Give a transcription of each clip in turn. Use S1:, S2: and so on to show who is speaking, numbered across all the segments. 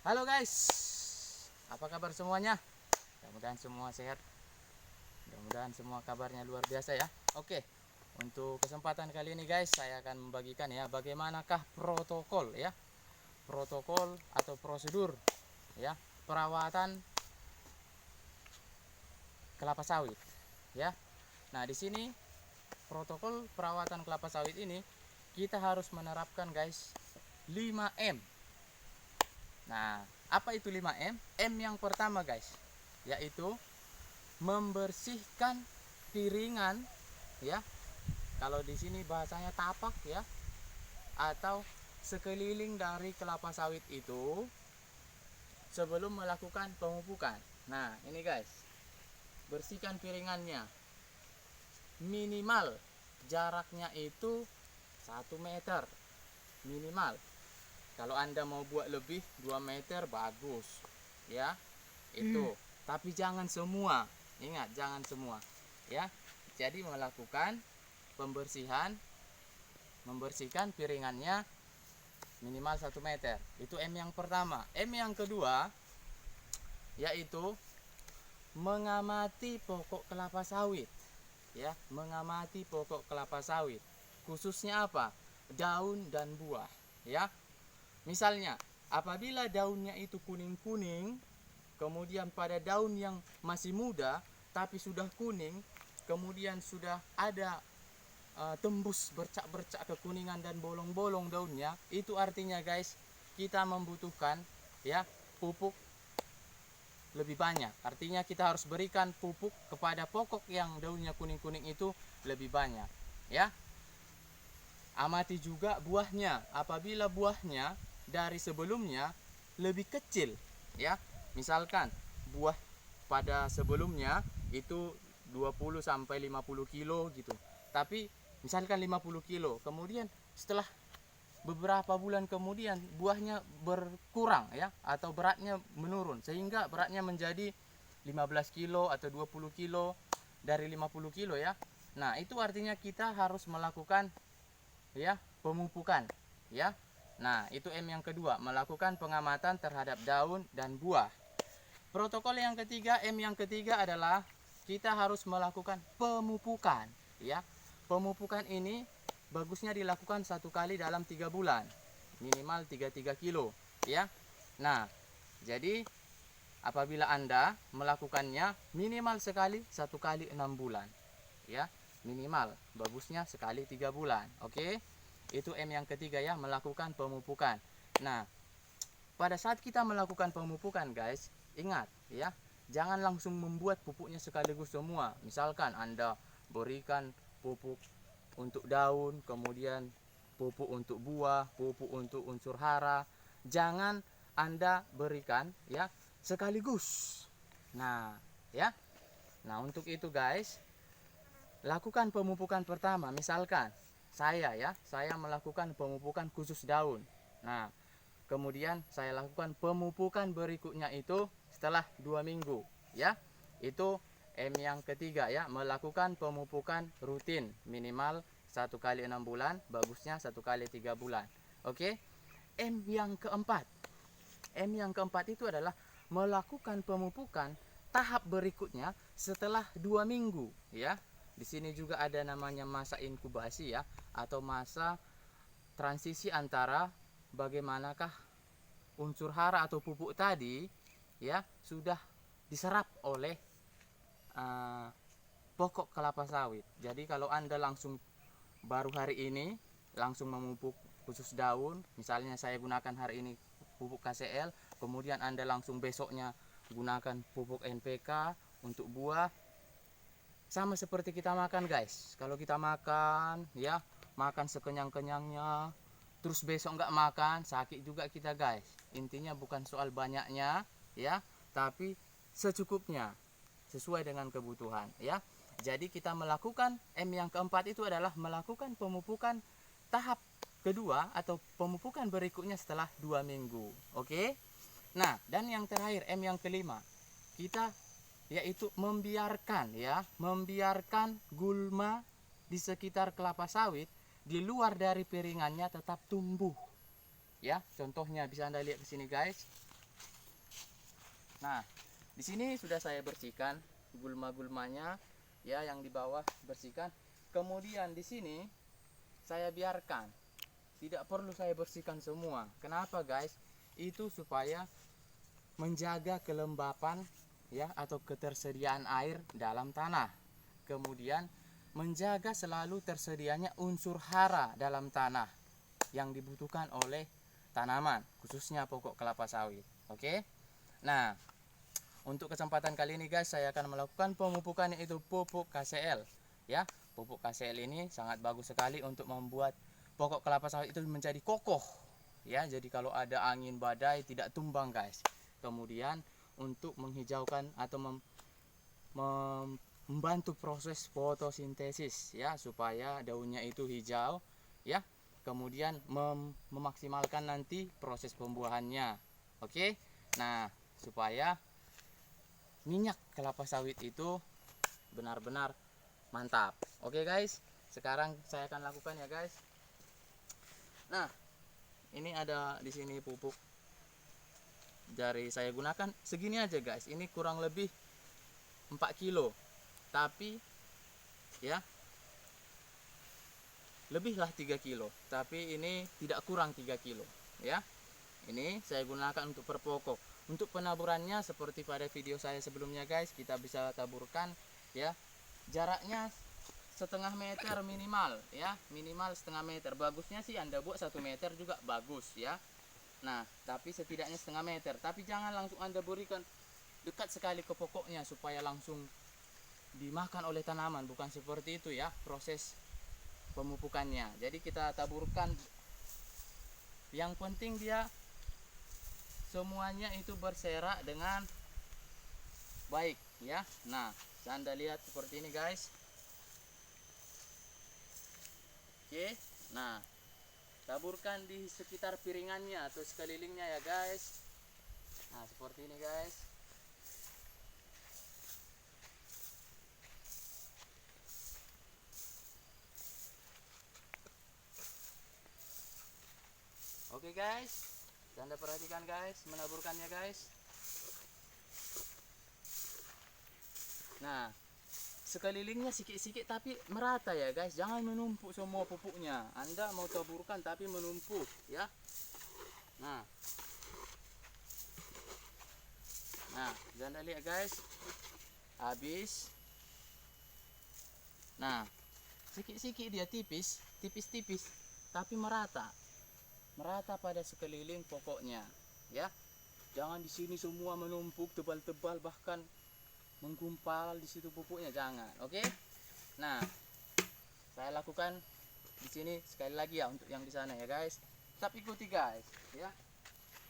S1: Halo guys, apa kabar semuanya? Mudah-mudahan semua sehat. Mudah-mudahan semua kabarnya luar biasa ya. Oke, untuk kesempatan kali ini guys, saya akan membagikan ya bagaimanakah protokol ya, protokol atau prosedur ya perawatan kelapa sawit ya. Nah di sini protokol perawatan kelapa sawit ini kita harus menerapkan guys 5M. Nah, apa itu 5M? M yang pertama guys, yaitu membersihkan piringan ya. Kalau di sini bahasanya tapak ya, atau sekeliling dari kelapa sawit itu sebelum melakukan pemupukan. Nah, ini guys, bersihkan piringannya. Minimal jaraknya itu 1 meter minimal. Kalau Anda mau buat lebih 2 meter bagus ya. Itu. Tapi jangan semua. Ingat, jangan semua ya. Jadi melakukan pembersihan, membersihkan piringannya minimal 1 meter. Itu M yang pertama. M yang kedua yaitu mengamati pokok kelapa sawit ya, mengamati pokok kelapa sawit. Khususnya apa? Daun dan buah ya. Misalnya, apabila daunnya itu kuning-kuning, kemudian pada daun yang masih muda tapi sudah kuning, kemudian sudah ada tembus bercak-bercak kekuningan dan bolong-bolong daunnya, itu artinya guys, kita membutuhkan ya pupuk lebih banyak. Artinya kita harus berikan pupuk kepada pokok yang daunnya kuning-kuning itu lebih banyak ya. Amati juga buahnya. Apabila buahnya dari sebelumnya lebih kecil ya, misalkan buah pada sebelumnya itu 20 sampai 50 kilo gitu, tapi misalkan 50 kilo, kemudian setelah beberapa bulan kemudian buahnya berkurang ya, atau beratnya menurun sehingga beratnya menjadi 15 kilo atau 20 kilo dari 50 kilo ya. Nah itu artinya kita harus melakukan ya pemupukan ya. Nah itu M yang kedua, melakukan pengamatan terhadap daun dan buah. Protokol yang ketiga, M yang ketiga adalah kita harus melakukan pemupukan ya. Pemupukan ini bagusnya dilakukan 1 kali dalam 3 bulan, minimal 33 kilo ya. Nah jadi apabila Anda melakukannya minimal sekali 1 kali 6 bulan ya, minimal, bagusnya sekali 3 bulan. Oke, itu M yang ketiga ya, melakukan pemupukan. Nah pada saat kita melakukan pemupukan guys, ingat ya, jangan langsung membuat pupuknya sekaligus semua. Misalkan Anda berikan pupuk untuk daun, kemudian pupuk untuk buah, pupuk untuk unsur hara, jangan Anda berikan ya sekaligus. Nah ya, nah untuk itu guys, lakukan pemupukan pertama. Misalkan saya melakukan pemupukan khusus daun. Nah kemudian saya lakukan pemupukan berikutnya itu setelah 2 minggu ya. Itu M yang ketiga ya, melakukan pemupukan rutin minimal 1 kali 6 bulan, bagusnya 1 kali 3 bulan. Oke. M yang keempat itu adalah melakukan pemupukan tahap berikutnya setelah 2 minggu ya. Di sini juga ada namanya masa inkubasi ya, atau masa transisi antara bagaimanakah unsur hara atau pupuk tadi ya sudah diserap oleh pokok kelapa sawit. Jadi kalau Anda langsung baru hari ini langsung memupuk khusus daun, misalnya saya gunakan hari ini pupuk KCL, kemudian Anda langsung besoknya gunakan pupuk NPK untuk buah, sama seperti kita makan guys. Kalau kita makan ya, makan sekenyang-kenyangnya, terus besok nggak makan, sakit juga kita guys. Intinya bukan soal banyaknya ya, tapi secukupnya, sesuai dengan kebutuhan ya. Jadi kita melakukan M yang keempat itu adalah melakukan pemupukan tahap kedua atau pemupukan berikutnya setelah 2 minggu. Oke. Nah dan yang terakhir M yang kelima, kita yaitu membiarkan ya, membiarkan gulma di sekitar kelapa sawit di luar dari piringannya tetap tumbuh ya. Contohnya bisa Anda lihat di sini guys, Nah, di sini sudah saya bersihkan gulma-gulmanya ya, yang di bawah bersihkan. Kemudian di sini saya biarkan, tidak perlu saya bersihkan semua. Kenapa guys? Itu supaya menjaga kelembapan ya, atau ketersediaan air dalam tanah. Kemudian menjaga selalu tersedianya unsur hara dalam tanah yang dibutuhkan oleh tanaman, khususnya pokok kelapa sawit. Oke. Nah, untuk kesempatan kali ini guys, saya akan melakukan pemupukan, yaitu pupuk KCL ya. Pupuk KCL ini sangat bagus sekali untuk membuat pokok kelapa sawit itu menjadi kokoh ya. Jadi kalau ada angin badai tidak tumbang guys. Kemudian untuk menghijaukan atau membantu proses fotosintesis ya, supaya daunnya itu hijau ya. Kemudian memaksimalkan nanti proses pembuahannya. Oke. Nah, supaya minyak kelapa sawit itu benar-benar mantap. Oke guys, sekarang saya akan lakukan ya guys. Nah, ini ada di sini pupuk dari saya gunakan segini aja guys. Ini kurang lebih 4 kilo. Tapi ya, lebihlah 3 kilo. Tapi ini tidak kurang 3 kilo ya. Ini saya gunakan untuk per pokok. Untuk penaburannya seperti pada video saya sebelumnya guys, kita bisa taburkan ya, jaraknya setengah meter minimal ya, minimal setengah meter. Bagusnya sih Anda buat 1 meter juga bagus ya. Nah, tapi setidaknya setengah meter. Tapi jangan langsung Anda berikan dekat sekali ke pokoknya supaya langsung dimakan oleh tanaman. Bukan seperti itu ya proses pemupukannya. Jadi kita taburkan, yang penting dia semuanya itu berserak dengan baik ya. Nah, Anda lihat seperti ini guys. Oke. Nah, taburkan di sekitar piringannya atau sekelilingnya ya guys. Nah, seperti ini guys. Oke guys, Anda perhatikan guys, menaburkannya guys. Nah, sekelilingnya sikit-sikit tapi merata ya guys. Jangan menumpuk semua pupuknya. Anda mau taburkan tapi menumpuk ya. Nah, Anda lihat guys. Habis. Nah, sikit-sikit dia tipis-tipis tapi merata pada sekeliling pokoknya ya. Jangan di sini semua menumpuk tebal-tebal bahkan menggumpal di situ pupuknya, jangan. Oke. Nah, saya lakukan di sini sekali lagi ya untuk yang di sana ya guys. Tetap ikuti guys ya,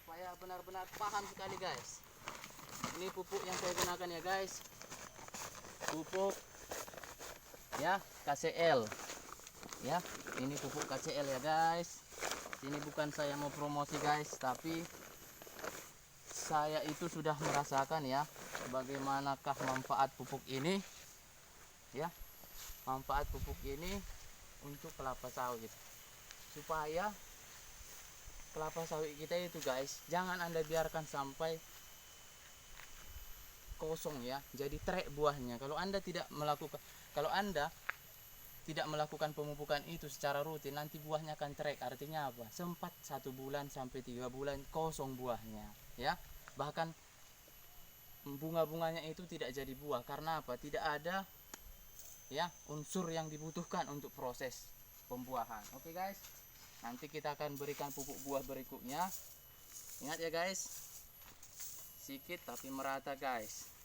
S1: supaya benar-benar paham sekali guys. Ini pupuk yang saya gunakan ya guys, pupuk ya KCL ya. Ini pupuk KCL ya guys. Ini bukan saya mau promosi guys, tapi saya itu sudah merasakan ya bagaimanakah manfaat pupuk ini ya. Manfaat pupuk ini untuk kelapa sawit, supaya kelapa sawit kita itu guys, jangan Anda biarkan sampai kosong ya, jadi trek buahnya. Kalau Anda tidak melakukan pemupukan itu secara rutin, nanti buahnya akan trek. Artinya apa? Sempat 1 bulan sampai 3 bulan kosong buahnya ya. Bahkan bunga-bunganya itu tidak jadi buah. Karena apa? Tidak ada ya unsur yang dibutuhkan untuk proses pembuahan. Oke guys, nanti kita akan berikan pupuk buah berikutnya. Ingat ya guys, sedikit tapi merata guys.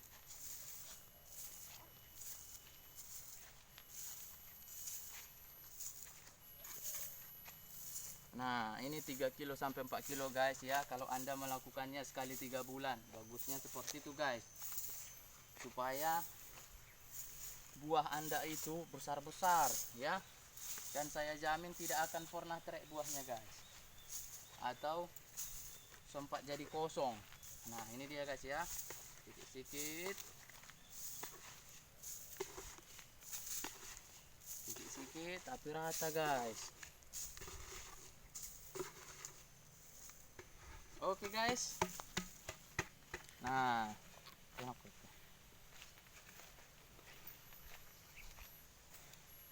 S1: Nah, ini 3 kilo sampai 4 kilo guys ya. Kalau Anda melakukannya sekali 3 bulan, bagusnya seperti itu guys, supaya buah Anda itu besar-besar ya. Dan saya jamin tidak akan pernah trek buahnya guys, atau sempat jadi kosong. Nah, ini dia guys ya, sedikit-sedikit tapi rata guys. Oke guys, Nah, tengok.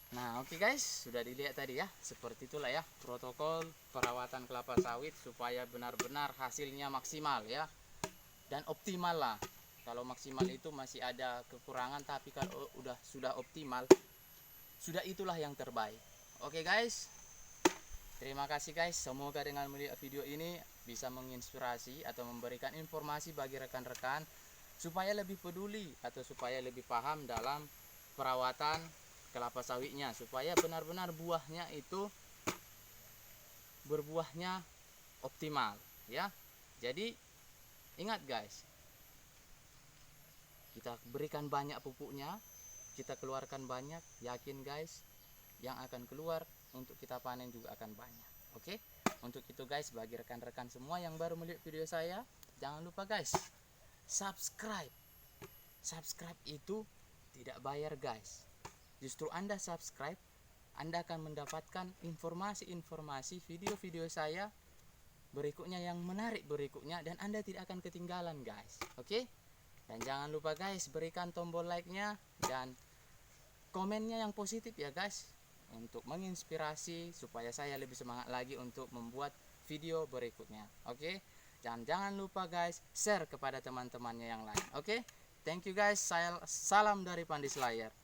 S1: Nah, oke guys, sudah dilihat tadi ya. Seperti itulah ya protokol perawatan kelapa sawit supaya benar-benar hasilnya maksimal ya. Dan optimal lah. Kalau maksimal itu masih ada kekurangan, tapi kalau sudah optimal, sudah itulah yang terbaik. Oke guys. Terima kasih guys. Semoga dengan melihat video ini bisa menginspirasi atau memberikan informasi bagi rekan-rekan supaya lebih peduli atau supaya lebih paham dalam perawatan kelapa sawitnya, supaya benar-benar buahnya itu berbuahnya optimal ya. Jadi ingat guys, kita berikan banyak pupuknya, kita keluarkan banyak, yakin guys yang akan keluar untuk kita panen juga akan banyak. Oke, untuk itu guys, bagi rekan-rekan semua yang baru melihat video saya, jangan lupa guys subscribe. Subscribe itu tidak bayar guys. Justru Anda subscribe, Anda akan mendapatkan informasi-informasi video-video saya berikutnya yang menarik berikutnya, dan Anda tidak akan ketinggalan guys. Oke? Dan jangan lupa guys, berikan tombol like-nya dan komennya yang positif ya guys, untuk menginspirasi supaya saya lebih semangat lagi untuk membuat video berikutnya. Oke? Dan jangan lupa guys, share kepada teman-temannya yang lain. Oke? Thank you guys. Salam dari Pandis Layar.